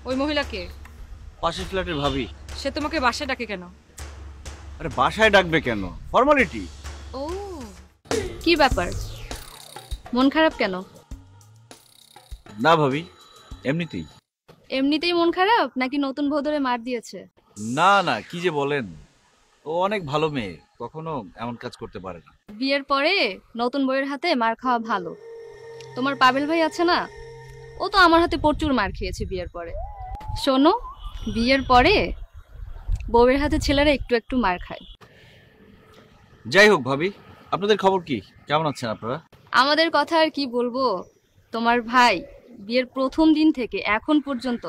ওই মহিলাকে? পাশের ফ্ল্যাটের ভাবি। সে তোমাকে বাসায় ডাকে কেন? আরে বাসায় ডাকবে কেন, ফর্মালিটি। ও, কি ব্যাপার, মন খারাপ কেন? না ভাবি, এমনিতেই। এমনিতেই মন খারাপ নাকি নতুন বউ ধরে মার দিয়েছে? না না, কি যে বলেন, ও অনেক ভালো মেয়ে, কখনো এমন কাজ করতে পারে না। বিয়ের পরে নতুন বউয়ের হাতে মার খাওয়া ভালো। তোমার পাবেল ভাই আছে না, ও তো আমার হাতে প্রচুর মার খেয়েছে বিয়ের পরে। শোনো, বিয়ের পরে বউয়ের হাতে ছেলেরা একটু একটু মার খায়। যাই হোক ভাবি, আপনাদের খবর কি, কেমন আছেন আপনারা? আমাদের কথা আর কি বলবো, তোমার ভাই বিয়ের প্রথম দিন থেকে এখন পর্যন্ত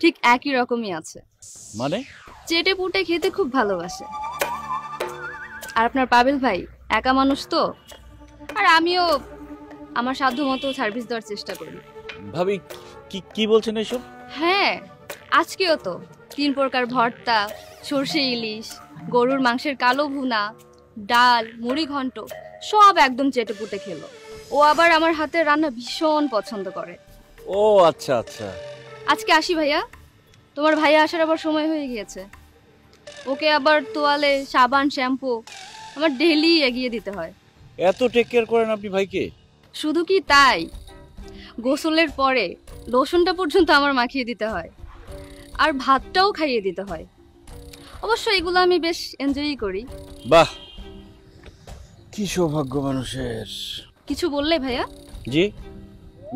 ঠিক একই রকমই আছে। মানে? চেটে পুটে খেতে খুব ভালোবাসে। আর আপনার পাবেল ভাই একা মানুষ তো, আর আমিও আমার সাধ্য মতো সার্ভিস দেওয়ার চেষ্টা করি। ভাবি কি কি বলছেন এসব? হ্যাঁ, আজকেও তো 3 প্রকার ভর্তা, সর্ষে ইলিশ, গরুর মাংসের কালো ভুনা, ডাল, মুড়ি ঘন্ট সব একদম চেটে পুটে খেলো। ও আবার আমার হাতের রান্না ভীষণ পছন্দ করে। ও আচ্ছা আচ্ছা। আজকে আসি ভাইয়া, তোমার ভাইয়া আসার আবার সময় হয়ে গিয়েছে। ওকে আবার তোয়ালে, সাবান, শ্যাম্পু আমার ডেইলি এগিয়ে দিতে হয়। এত টেক কেয়ার করেন আপনি ভাইকে? শুধু কি তাই, গোসলের পরে লোশনটা পর্যন্ত আমার মাখিয়ে দিতে হয়, আর ভাতটাও খাইয়ে দিতে হয়। অবশ্য এগুলো আমি বেশ এনজয়ই করি। বাহ, কি সৌভাগ্য মানুষের। কিছু বললে ভাইয়া? জি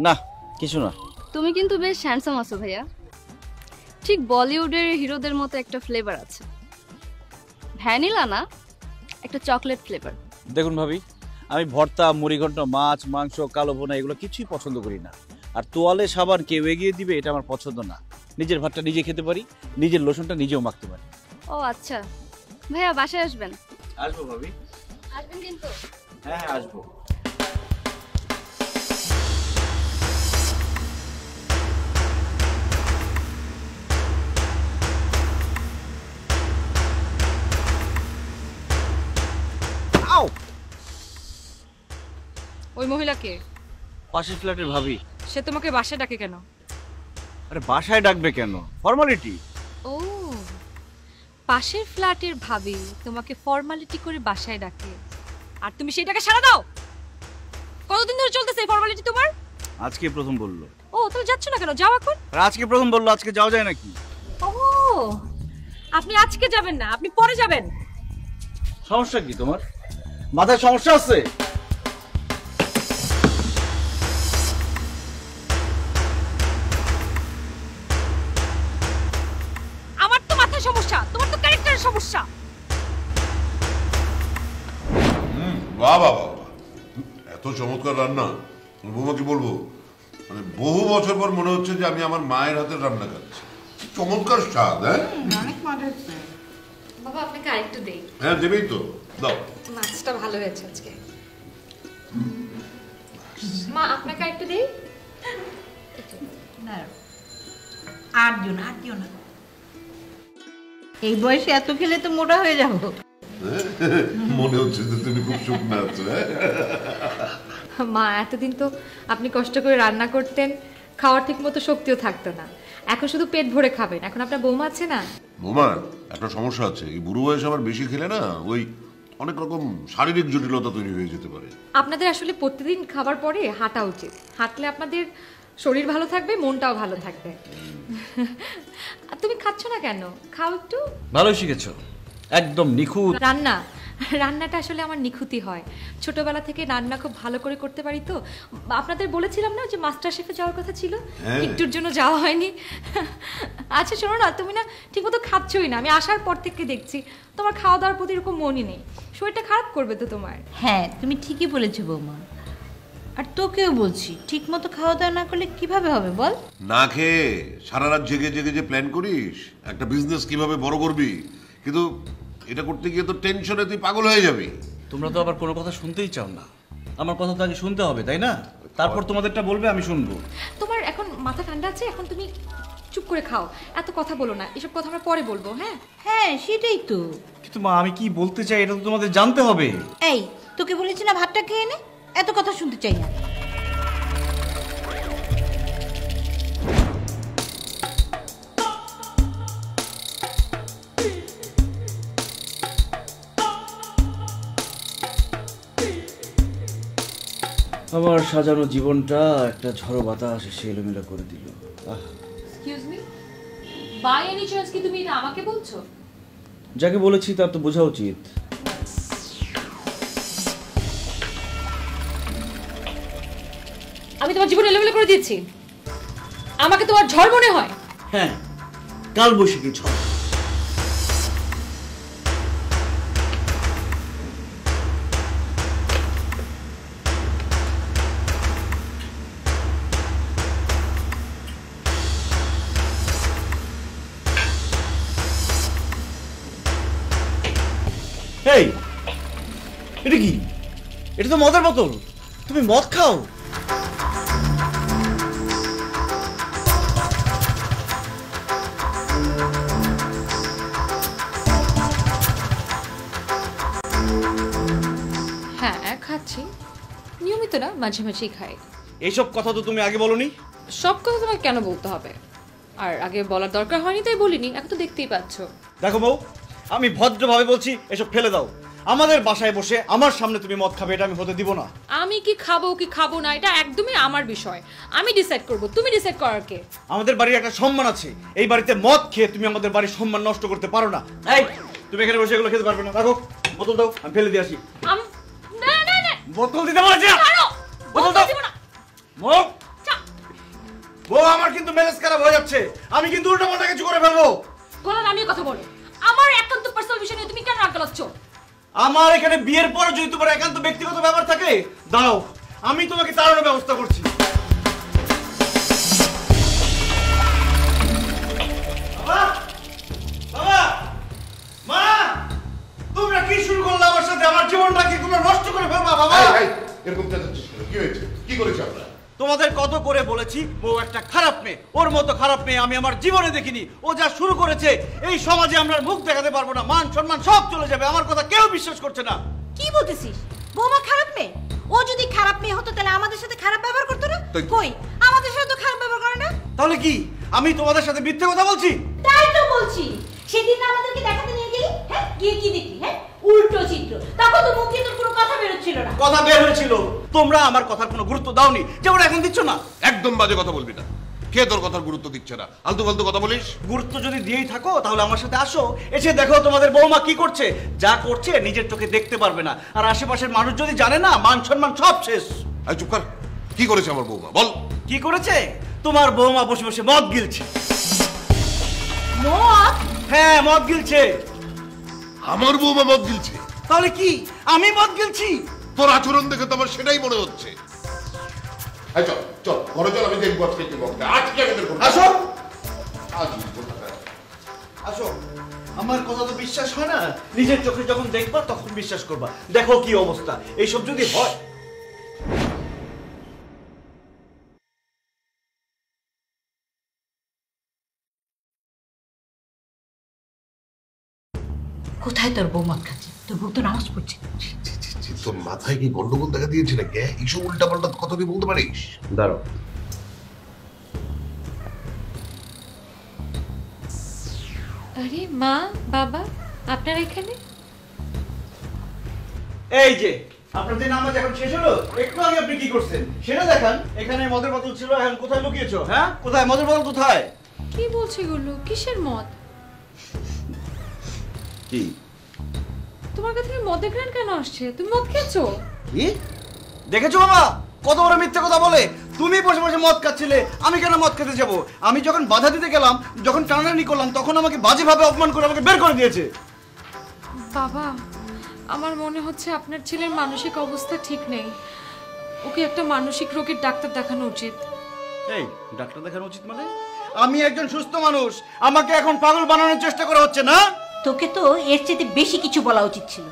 না, কিছু না। তুমি কিন্তু বেশ হ্যান্ডসাম আছো ভাইয়া, ঠিক বলিউডের হিরোদের মতো একটা ফ্লেভার আছে। ভ্যানিলা না, একটা চকলেট ফ্লেভার। দেখুন ভাবি, আমি ভর্তা, মুড়িঘণ্ট, মাছ, মাংস, কালো ভুনা এগুলো কিছুই পছন্দ করি না। আর তোয়ালে সাবান কেউ এগিয়ে দিবে এটা আমার পছন্দ না। নিজের ভাতটা নিজে খেতে পারি, নিজের লোশনটা নিজেও মাখতে পারি। ও আচ্ছা, ভাইয়া বাসায় আসবেন? আসবো ভাবি। আসবেন কিন্তু? হ্যাঁ হ্যাঁ আসবো। ওই মহিলাকে? পাশের ফ্ল্যাটের ভাবি। সে তোমাকে বাসায় ডাকে কেন? আরে বাসায় ডাকবে কেন, ফর্মালিটি। ও, পাশের ফ্ল্যাটের ভাবি তোমাকে ফর্মালিটি করে বাসায় ডাকে, আর তুমি সেটাকে সাড়া দাও? কতদিন ধরে চলতেছে এই ফর্মালিটি তোমার? আজকে প্রথম বললো। ও, তাহলে যাচ্ছ না কেন, যাও এখন। আর আজকে প্রথম বললো, আজকে যাওয়া যায় নাকি? ও, আপনি আজকে যাবেন না, আপনি পরে যাবেন। সমস্যা কি তোমার, মাথায় সমস্যা আছে? আমার তো মাথায় সমস্যা, তোমার তো ক্যারেক্টারের সমস্যা। বাহ বাহ বাহ, এত চমৎকার রান্না। বৌমাকে বলবো, মানে বহু বছর পর মনে হচ্ছে যে আমি আমার মায়ের হাতের রান্না খাচ্ছি। চমৎকার স্বাদ। হ্যাঁ অনেক মজা হচ্ছে। বাবা আপনাকে আরেকটু দেই। হ্যাঁ দেবেই তো, দাও। মাছটা ভালো হয়েছে আজকে। মা আপনাকে আরেকটু দেই। না, আর দিও না। এই বয়সে এত খেলে তো মোটা হয়ে যাবো। মনে হচ্ছে যে তুমি খুব শুকনো আছো। মা, এতদিন তো আপনি কষ্ট করে রান্না করতেন, খাওয়ার ঠিক মতো শক্তিও থাকতো না। এখন শুধু পেট ভরে খাবেন, এখন আপনার বৌমা আছে না। বৌমার একটা সমস্যা আছে, এই বুড়ো বয়সে আবার বেশি খেলে না ওই অনেক রকম শারীরিক জটিলতা তৈরি হয়ে যেতে পারে। আপনাদের আসলে প্রতিদিন খাবার পরে হাঁটা উচিত, হাঁটলে আপনাদের শরীর ভালো থাকবে, মনটাও ভালো থাকবে। আর তুমি খাচ্ছ না কেন, খাও একটু। ভালোই শিখেছো, একদম নিখুঁত। রান্নাটা আসলে আমার নিখুঁতি হয়, ছোটবেলা থেকে রান্না খুব ভালো করে করতে পারি তো। আপনাদের বলেছিলাম না যে মাস্টার শেফে যাওয়ার কথা ছিল, একটুর জন্য যাওয়া হয়নি। আচ্ছা শোনো না, তুমি না ঠিকমতো খাচ্ছই না, আমি আসার পর থেকে দেখছি তোমার খাওয়া দাওয়ার প্রতি এরকম মনই নেই। শরীরটা খারাপ করবে তো তোমার। হ্যাঁ তুমি ঠিকই বলেছো বৌমা, আর তোকেও বলছি ঠিক মতো খাওয়া দাওয়া না করলে কিভাবে হবে বল। না খেয়ে সারা রাত জেগে জেগে যে প্ল্যান করিস একটা বিজনেস কিভাবে বড় করবি, কিন্তু এটা করতে গিয়ে তো টেনশনে তুই পাগল হয়ে যাবি। তোমরা তো আবার কোনো কথা শুনতেই চাও না, আমার কথা তো আগে শুনতে হবে তাই না? তারপর তোমাদেরটা বলবে, আমি শুনবো। তোমার এখন মাথা ঠান্ডা আছে, এখন তুমি চুপ করে খাও, এত কথা বলো না, এসব কথা আমরা পরে বলবো। হ্যাঁ হ্যাঁ সেটাই তো। কিন্তু মা, আমি কি বলতে চাই এটা তো তোমাদের জানতে হবে। এই তোকে বলেছি না ভাতটা খেয়ে নে, এত কথা শুনতে চাই না। আমার সাজানো জীবনটা একটা ঝড়ো বাতাস এসে এলোমেলো করে দিল। Excuse me, by any chance কি তুমি এটা আমাকে বলছো? যাকে বলেছি তার তো বোঝা উচিত। আমি তোমার জীবন এলোমেলো করে দিয়েছি? আমাকে তোমার ঝড় মনে হয়? হ্যাঁ, কাল বৈশাখী ঝড়। এই, এটা কি? এটা তো মদের বোতল। তুমি মদ খাও? হ্যাঁ খাচ্ছি, নিয়মিত না, মাঝে মাঝেই খাই। এইসব কথা তো তুমি আগে বলনি। সব কথা তোমাকে কেন বলতে হবে? আর আগে বলার দরকার হয়নি তাই বলিনি, এখন তো দেখতেই পাচ্ছ। দেখো বউ, আমি ভদ্রভাবে বলছি, এসব ফেলে দাও। আমাদের বাসায় বসে আমার সামনে তুমি মদ খাবে, এটা আমি হতে দিব না। আমি কি খাবো না এটা একদমই আমার বিষয়, আমি ডিসাইড করব। তুমি ডিসাইড করার কে? আমাদের বাড়ির একটা সম্মান আছে, এই বাড়িতে মদ খেয়ে তুমি আমাদের বাড়ির সম্মান নষ্ট করতে পারো না। এই, তুমি এখানে বসে এগুলো খেতে পারবে না। দেখো, বোতল দাও, আমি ফেলে দিয়ে আসি। না বোতল দিতে বলেছি না। বোতল দাও। মুখ বউ, আমার কিন্তু মেজাজ খারাপ হয়ে যাচ্ছে। আমি কিন্তু উল্টাপাল্টা কিছু করে ফেলবো। গলা নামিয়ে কথা বলো। আমার একান্ত পার্সোনাল বিষয় নিয়ে তুমি কেন রাগ গলাচ্ছ? আমার এখানে বিয়ের পর যদি তোমার একান্ত ব্যক্তিগত ব্যাপার থাকে, দাঁড়াও, আমি তোমাকে তাড়ানোর ব্যবস্থা করছি। বাবা, বাবা, মা, তোমরা কি শুরু করলে আমার সাথে? আমার জীবনটাকে তোমরা নষ্ট করে ফেলবা বাবা। এরকম কি হয়েছে? কি করেছে আমরা? তোমাদের কত করে বলেছি ও একটা খারাপ মেয়ে, ওর মতো খারাপ মেয়ে আমি আমার জীবনে দেখিনি। ও যা শুরু করেছে, এই সমাজে আমরা মুখ দেখাতে পারবো না, মান সম্মান সব চলে যাবে। আমার কথা কেউ বিশ্বাস করছে না। কি বলতেছিস? বৌমা খারাপ মেয়ে? ও যদি খারাপ মেয়ে হতো তাহলে আমাদের সাথে খারাপ ব্যবহার করতো না? কই, আমাদের সাথে তো খারাপ ব্যবহার করে না। তাহলে কি আমি তোমাদের সাথে মিথ্যে কথা বলছি? তাই তো বলছি। সেদিন আমাদেরকে দেখাতে নিয়ে গেলি, হ্যাঁ, গিয়ে কি দেখলি? হ্যাঁ, উল্টো চিত্র। তখন তো মুখে তোর কোনো কথা বেরোচ্ছিল না। কথা বের হয়েছিল, তোমরা আমার কথার কোনো গুরুত্ব দাওনি, যেমন এখন দিচ্ছ না। একদম বাজে কথা বলবি না। কে তোর কথার গুরুত্ব দিচ্ছে না? আলতু ফালতু কথা বলিস। গুরুত্ব যদি দিয়েই থাকো তাহলে আমার সাথে আসো, এসে দেখো তোমাদের বৌমা কি করছে। যা করছে নিজের চোখে দেখতে পারবে না, আর আশেপাশের মানুষ যদি জানে না, মান সম্মান সব শেষ। আই চুপ কর। কি করেছে আমার বৌমা? বল। কি করেছে? তোমার বৌমা বসে বসে মদ গিলছে। মদ? হ্যাঁ, মদ গিলছে। আমার বৌমা মদ গিলছে? তাহলে কি আমি মদ গিলছি? তোর আচরণ দেখে তো আমার সেটাই মনে হচ্ছে। চল চল ঘরে চল, আমি দেখবো আজকে কি বলতে। আজকে আমি দেখবো। আসো আজ আসো, আমার কথা তো বিশ্বাস হয় না। নিজের চোখে যখন দেখবা তখন বিশ্বাস করবা। দেখো কি অবস্থা। এইসব যদি হয়, কোথায় তোর বৌমা খাচ্ছে? তোর বউ তো নামাজ পড়ছে। তোর মাথায় কি গন্ডগোল দেখা দিয়েছে নাকি? এইসব উল্টা পাল্টা কথা তুই বলতে পারিস? দাঁড়াও। আরে মা, বাবা, আপনারা এখানে? এই যে আপনাদের নামাজ এখন শেষ হলো, একটু আগে আপনি কি করছেন সেটা দেখান। এখানে মদের বোতল ছিল, এখন কোথায় লুকিয়েছো? হ্যাঁ, কোথায় মদের বোতল? কোথায়? কি বলছে এগুলো? কিসের মদ? কি তোমার কাছে মদের গ্রান কেন আসছে? তুমি মদ খেয়েছো? কি দেখেছো বাবা? কত বড় মিথ্যে কথা বলে। তুমি বসে বসে মদ খাচ্ছিলে, আমি কেন মদ খেতে যাব? আমি যখন বাধা দিতে গেলাম, যখন টানাটানি করলাম, তখন আমাকে বাজেভাবে অপমান করে আমাকে বের করে দিয়েছে। বাবা, আমার মনে হচ্ছে আপনার ছেলের মানসিক অবস্থা ঠিক নেই। ওকে একটা মানসিক রোগের ডাক্তার দেখানো উচিত। এই, ডাক্তার দেখানো উচিত মানে? আমি একজন সুস্থ মানুষ, আমাকে এখন পাগল বানানোর চেষ্টা করা হচ্ছে না? তোকে তো এর চেয়ে বেশি কিছু বলা উচিত ছিল।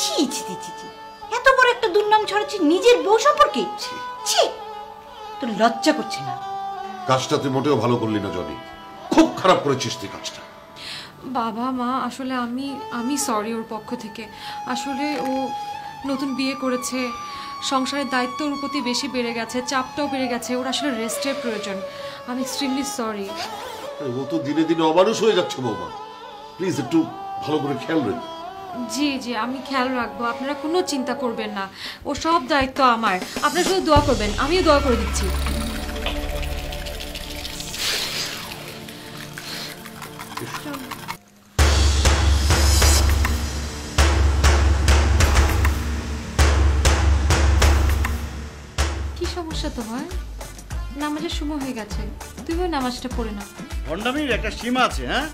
ছি ছি ছি ছি, এত বড় একটা দুর্নাম ছড়াচ্ছিস নিজের বউ সম্পর্কে। ছি, তোর লজ্জা করছে না? কাজটা তুই মোটেও ভালো করলি না জনি, খুব খারাপ করেছিস তুই কাজটা। বাবা মা, আসলে আমি সরি ওর পক্ষ থেকে। আসলে ও নতুন বিয়ে করেছে, সংসারের দায়িত্ব ওর প্রতি বেশি বেড়ে গেছে, চাপটাও বেড়ে গেছে, ওর আসলে রেস্টের প্রয়োজন। আমি এক্সট্রিমলি সরি। ও তো দিনে দিনে অমানুষ হয়ে যাচ্ছে বৌমা, প্লিজ একটু ভালো করে খেয়াল রাখ। জি জি, আমি খেয়াল রাখবো, আপনারা কোনো চিন্তা করবেন না, ও সব দায়িত্ব আমার। আপনারা শুধু দোয়া করবেন, আমিও দোয়া করে দিচ্ছি। কি সমস্যা তোমার? নামাজের সময় হয়ে গেছে, তুমিও নামাজটা পড়ে নাও। ভণ্ডামির একটা সীমা আছে। হ্যাঁ,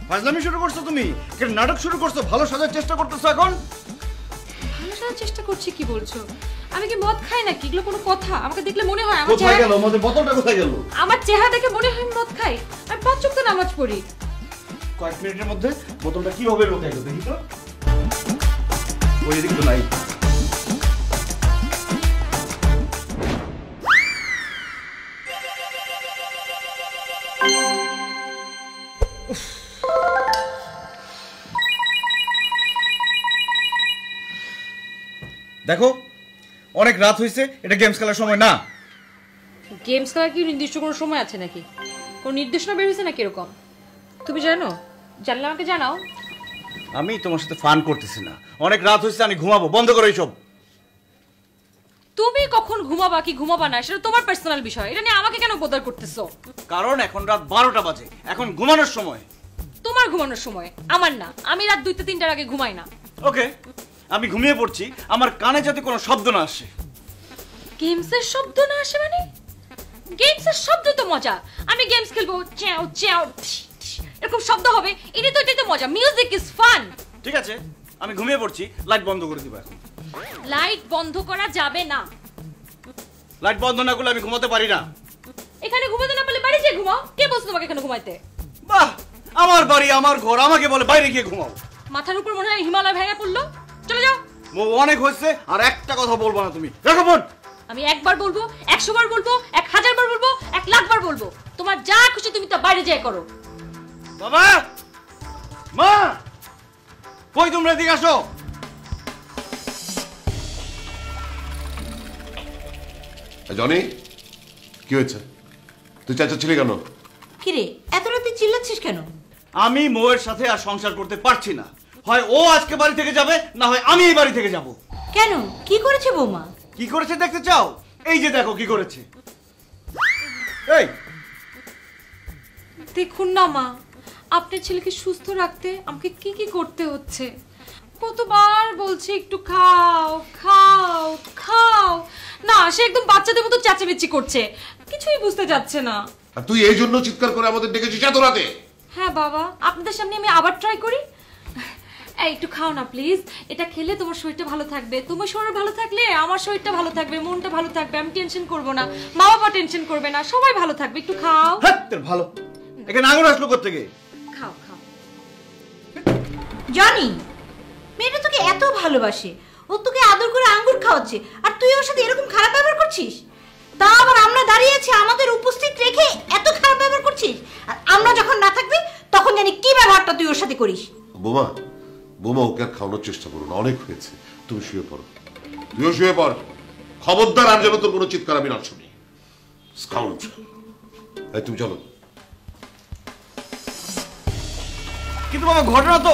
ফাজলামি শুরু করছো তুমি, একটা নাটক শুরু করছো, ভালো সাজার চেষ্টা করতেছো। এখন ভালো সাজার চেষ্টা করছি কি বলছো? আমি কি মদ খাই নাকি? এগুলো কোনো কথা? আমাকে দেখলে মনে হয় আমার কোথায় গেল আমাদের বোতলটা? কোথায় গেল? আমার চেহারা দেখে মনে হয় আমি মদ খাই? আমি 5 ওয়াক্ত নামাজ পড়ি। কয়েক মিনিটের মধ্যে বোতলটা কিভাবে লুকাইলো দেখি তো। ওই দিকে তো নাই। দেখো, অনেক রাত হয়েছে, এটা গেমস খেলার সময় না। গেমস খেলার কি নির্দিষ্ট কোনো সময় আছে নাকি? কোন নির্দেশনা বের হয়েছে নাকি এরকম? তুমি জানো? জানলে আমাকে জানাও। আমি তোমার সাথে ফান করতেছি না, অনেক রাত হয়েছে, আমি ঘুমাবো। বন্ধ করো এইসব। তুমি কখন ঘুমাবা কি ঘুমাবা না সেটা তোমার পার্সোনাল বিষয়, এটা নিয়ে আমাকে কেন বদার করতেছো? কারণ এখন রাত 12টা বাজে, এখন ঘুমানোর সময়। তোমার ঘুমানোর সময়, আমার না। আমি রাত 2-3টার আগে ঘুমাই না। ওকে, আমি ঘুমিয়ে পড়ছি, আমার কানে যাতে কোনো শব্দ না আসে। গেমসের শব্দ না আসে মানে? গেমসের শব্দ তো মজা। আমি গেমস খেলবো, চ্যাও চ্যাও এরকম শব্দ হবে, এটাই তো মজা। Music is fun. ঠিক আছে, আমি ঘুমিয়ে পড়ছি, লাইট বন্ধ করে দিবা। লাইট বন্ধ করা যাবে না। লাইট বন্ধ না করলে আমি ঘুমাতে পারি না। এখানে ঘুমাতে না পারলে বাড়ি যেয়ে ঘুমাও। কে বলছে তোমাকে এখানে ঘুমাইতে? বাহ, আমার বাড়ি, আমার ঘর, আমাকে বলে বাইরে গিয়ে ঘুমাও। মাথার উপর মনে হয় হিমালয় ভেঙে পড়লো। চলে যাও। অনেক হয়েছে, আর একটা কথা বলবো না তুমি। রাখো ফোন। আমি একবার বলবো, 100 বার বলবো, 1000 বার বলবো, 1,00,000 বার বলবো। তোমার যা খুশি তুমি তা বাইরে যেয়ে করো। বাবা, মা, কই তোমরা? এদিকে আসো। জনি, কি হয়েছে? তুই চেঁচাচ্ছিলি কেন? কিরে, এত রাতে চিল্লাচ্ছিস কেন? আমি মৌয়ের সাথে আর সংসার করতে পারছি না। হয় ও আজকে বাড়ি থেকে যাবে, না হয় আমি এই বাড়ি থেকে যাব। কেন, কি করেছে বৌমা? কি করেছে দেখতে চাও? এই যে দেখো কি করেছে। এই দেখুন না মা, আপনার ছেলেকে সুস্থ রাখতে আমাকে কি কি করতে হচ্ছে। কতবার বলছি একটু খাও খাও খাও, না সে একদম বাচ্চাদের মতো চেঁচামেচি করছে, কিছুই বুঝতে যাচ্ছে না। আর তুই এই জন্য চিৎকার করে আমাদের ডেকেছিস এত রাতে? হ্যাঁ বাবা, আপনাদের সামনে আমি আবার ট্রাই করি। এই একটু খাও না প্লিজ, এটা খেলে তোমার শরীরটা ভালো থাকবে। তোমার শরীর ভালো থাকলে আমার শরীরটা ভালো থাকবে, মনটা ভালো থাকবে, আমি টেনশন করব না, মা বাবা টেনশন করবে না, সবাই ভালো থাকবে। একটু খাও। হ্যাঁ, তোর ভালো। এখানে আঙুর আসলো কোত্থেকে? খাও খাও। জানি মেয়েটা তোকে এত ভালোবাসে, ও তোকে আদর করে আঙ্গুর খাওয়াচ্ছে, আর তুই ওর সাথে এরকম খারাপ ব্যবহার করছিস। তা আবার আমরা দাঁড়িয়ে আছি আমাদের উপস্থিত রেখে এত খারাপ ব্যবহার করছিস, আর আমরা যখন না থাকবি তখন জানি কি ব্যবহারটা তুই ওর সাথে করিস। বোমা, বোমা, ওকে আর খাওয়ানোর চেষ্টা করো না, অনেক হয়েছে। তুমি শুয়ে পড়ো, তুইও শুয়ে পড়। খবরদার আর যেন তোর কোনো চিৎকার আমি না শুনি। স্কাউন্ডার, এই তুমি চলো। কিন্তু বাবা, ঘটনা তো